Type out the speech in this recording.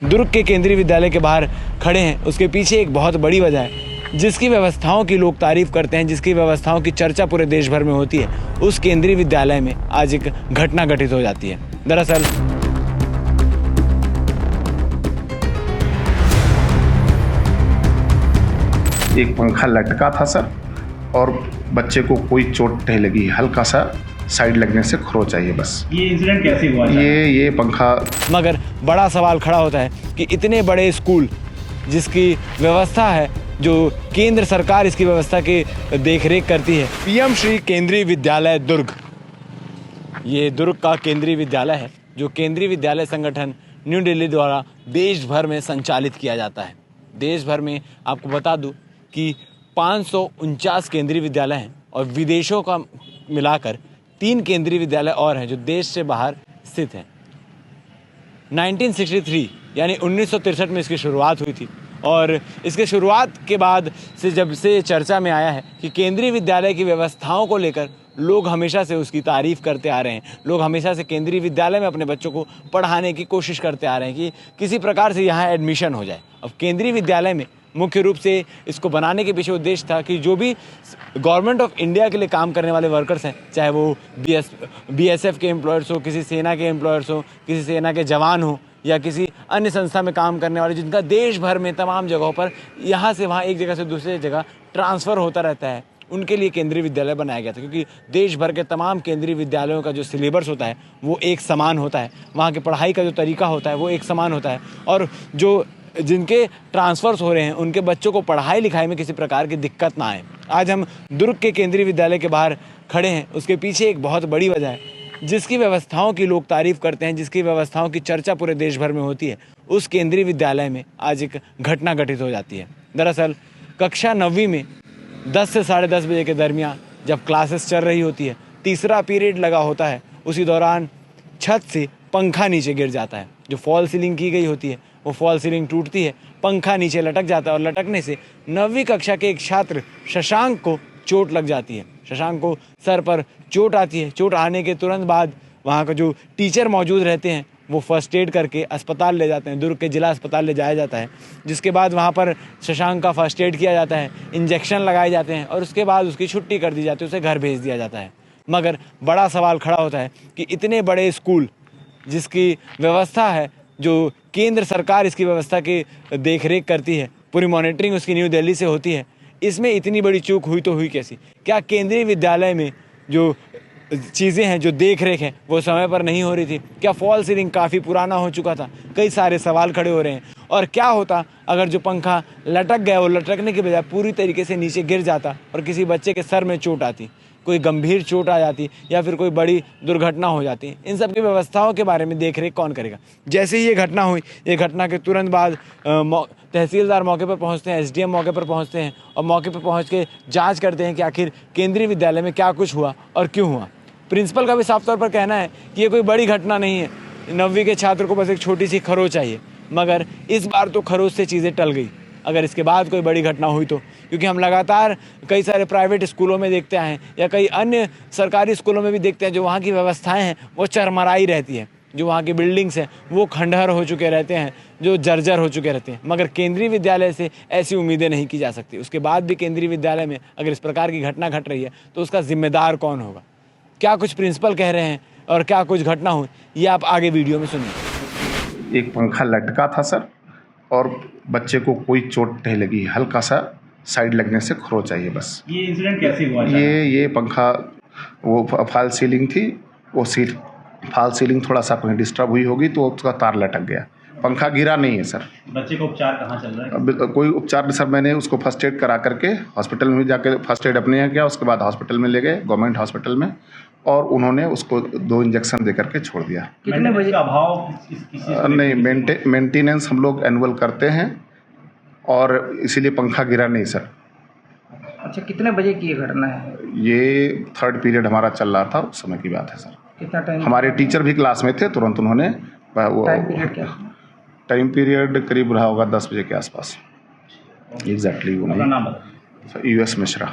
दुर्ग के केंद्रीय विद्यालय के बाहर खड़े हैं, उसके पीछे एक बहुत बड़ी वजह है। जिसकी व्यवस्थाओं की लोग तारीफ करते हैं, जिसकी व्यवस्थाओं की चर्चा पूरे देश भर में होती है, उस केंद्रीय विद्यालय में आज एक घटना घटित हो जाती है। दरअसल एक पंखा लटका था सर, और बच्चे को कोई चोट नहीं लगी, हल्का सा साइड लगने से खरोच आई है बस। ये इंसिडेंट कैसे हुआ? ये पंखा। मगर बड़ा सवाल खड़ा होता है कि इतने बड़े स्कूल जिसकी व्यवस्था है, जो केंद्र सरकार इसकी व्यवस्था की देखरेख करती है, पीएम श्री केंद्रीय विद्यालय दुर्ग, ये दुर्ग का केंद्रीय विद्यालय है जो केंद्रीय विद्यालय संगठन न्यू दिल्ली द्वारा देश भर में संचालित किया जाता है। देश भर में आपको बता दूं कि 549 केंद्रीय विद्यालय हैं और विदेशों का मिलाकर 3 केंद्रीय विद्यालय और हैं जो देश से बाहर स्थित हैं। 1963 यानी 1963 में इसकी शुरुआत हुई थी और इसके शुरुआत के बाद से जब से चर्चा में आया है कि केंद्रीय विद्यालय की व्यवस्थाओं को लेकर लोग हमेशा से उसकी तारीफ करते आ रहे हैं। लोग हमेशा से केंद्रीय विद्यालय में अपने बच्चों को पढ़ाने की कोशिश करते आ रहे हैं कि किसी प्रकार से यहाँ एडमिशन हो जाए। अब केंद्रीय विद्यालय में मुख्य रूप से इसको बनाने के पीछे उद्देश्य था कि जो भी गवर्नमेंट ऑफ इंडिया के लिए काम करने वाले वर्कर्स हैं, चाहे वो बीएसएफ के एम्प्लॉयर्स हो, किसी सेना के एम्प्लॉयर्स हो, किसी सेना के जवान हो, या किसी अन्य संस्था में काम करने वाले जिनका देश भर में तमाम जगहों पर यहाँ से वहाँ एक जगह से दूसरी जगह ट्रांसफ़र होता रहता है, उनके लिए केंद्रीय विद्यालय बनाया गया था। क्योंकि देश भर के तमाम केंद्रीय विद्यालयों का जो सिलेबस होता है वो एक समान होता है, वहाँ की पढ़ाई का जो तरीका होता है वो एक समान होता है, और जो जिनके ट्रांसफ़र्स हो रहे हैं उनके बच्चों को पढ़ाई लिखाई में किसी प्रकार की दिक्कत ना आए। आज हम दुर्ग के केंद्रीय विद्यालय के बाहर खड़े हैं, उसके पीछे एक बहुत बड़ी वजह है। जिसकी व्यवस्थाओं की लोग तारीफ करते हैं, जिसकी व्यवस्थाओं की चर्चा पूरे देश भर में होती है, उस केंद्रीय विद्यालय में आज एक घटना घटित हो जाती है। दरअसल कक्षा 9वीं में 10 से 10:30 बजे के दरमियान जब क्लासेस चल रही होती है, तीसरा पीरियड लगा होता है, उसी दौरान छत से पंखा नीचे गिर जाता है। जो फॉल सीलिंग की गई होती है वो फॉल सीलिंग टूटती है, पंखा नीचे लटक जाता है और लटकने से 9वीं कक्षा के एक छात्र शशांक को चोट लग जाती है। शशांक को सर पर चोट आती है। चोट आने के तुरंत बाद वहाँ का जो टीचर मौजूद रहते हैं वो फर्स्ट एड करके अस्पताल ले जाते हैं, दुर्ग के जिला अस्पताल ले जाया जाता है, जिसके बाद वहाँ पर शशांक का फर्स्ट एड किया जाता है, इंजेक्शन लगाए जाते हैं और उसके बाद उसकी छुट्टी कर दी जाती है, उसे घर भेज दिया जाता है। मगर बड़ा सवाल खड़ा होता है कि इतने बड़े स्कूल जिसकी व्यवस्था है, जो केंद्र सरकार इसकी व्यवस्था की देखरेख करती है, पूरी मॉनिटरिंग उसकी न्यू दिल्ली से होती है, इसमें इतनी बड़ी चूक हुई तो हुई कैसी? क्या केंद्रीय विद्यालय में जो चीज़ें हैं, जो देख रेख है, वो समय पर नहीं हो रही थी? क्या फॉल सीलिंग काफ़ी पुराना हो चुका था? कई सारे सवाल खड़े हो रहे हैं। और क्या होता अगर जो पंखा लटक गया, वो लटकने के बजाय पूरी तरीके से नीचे गिर जाता और किसी बच्चे के सर में चोट आती, कोई गंभीर चोट आ जाती या फिर कोई बड़ी दुर्घटना हो जाती? इन सब की व्यवस्थाओं के बारे में देख रेख कौन करेगा? जैसे ही ये घटना हुई, ये घटना के तुरंत बाद तहसीलदार मौके पर पहुंचते हैं, एसडीएम मौके पर पहुंचते हैं और मौके पर पहुंच के जांच करते हैं कि आखिर केंद्रीय विद्यालय में क्या कुछ हुआ और क्यों हुआ। प्रिंसिपल का भी साफ तौर पर कहना है कि ये कोई बड़ी घटना नहीं है, 9वीं के छात्र को बस एक छोटी सी खरोच चाहिए। मगर इस बार तो खरोच से चीज़ें टल गई, अगर इसके बाद कोई बड़ी घटना हुई तो। क्योंकि हम लगातार कई सारे प्राइवेट स्कूलों में देखते हैं या कई अन्य सरकारी स्कूलों में भी देखते हैं, जो वहाँ की व्यवस्थाएं हैं वो चरमराई रहती हैं, जो वहाँ की बिल्डिंग्स हैं वो खंडहर हो चुके रहते हैं, जो जर्जर हो चुके रहते हैं। मगर केंद्रीय विद्यालय से ऐसी उम्मीदें नहीं की जा सकती। उसके बाद भी केंद्रीय विद्यालय में अगर इस प्रकार की घटना घट रही है तो उसका जिम्मेदार कौन होगा? क्या कुछ प्रिंसिपल कह रहे हैं और क्या कुछ घटना हुई, ये आप आगे वीडियो में सुनिए। एक पंखा लटका था सर, और बच्चे को कोई चोट नहीं लगी, हल्का सा साइड लगने से खरोच आई है बस। ये इंसिडेंट कैसे हुआ? ये पंखा, वो फॉल सीलिंग थी, वो फॉल सीलिंग थोड़ा सा कहीं डिस्टर्ब हुई होगी तो उसका तार लटक गया। पंखा गिरा नहीं है सर। बच्चे का उपचार कहाँ चल रहा है? कोई उपचार नहीं सर, मैंने उसको फर्स्ट एड करा करके हॉस्पिटल में जाके फर्स्ट एड अपने यहाँ किया, उसके बाद हॉस्पिटल में ले गए, गवर्नमेंट हॉस्पिटल में, और उन्होंने उसको 2 इंजेक्शन दे करके छोड़ दिया। कितने बजे का अभाव? नहीं, मेंटेनेंस हम लोग एनुअल करते हैं और इसीलिए पंखा गिरा नहीं सर। अच्छा, कितने बजे की ये घटना है? ये 3rd पीरियड हमारा चल रहा था, उस समय की बात है सर। कितना टाइम? हमारे टीचर भी क्लास में थे, तुरंत उन्होंने वो टाइम पीरियड क्या? टाइम पीरियड करीब रहा होगा 10 बजे के आसपास। एग्जैक्टली वो अपना नाम नहीं। US मिश्रा।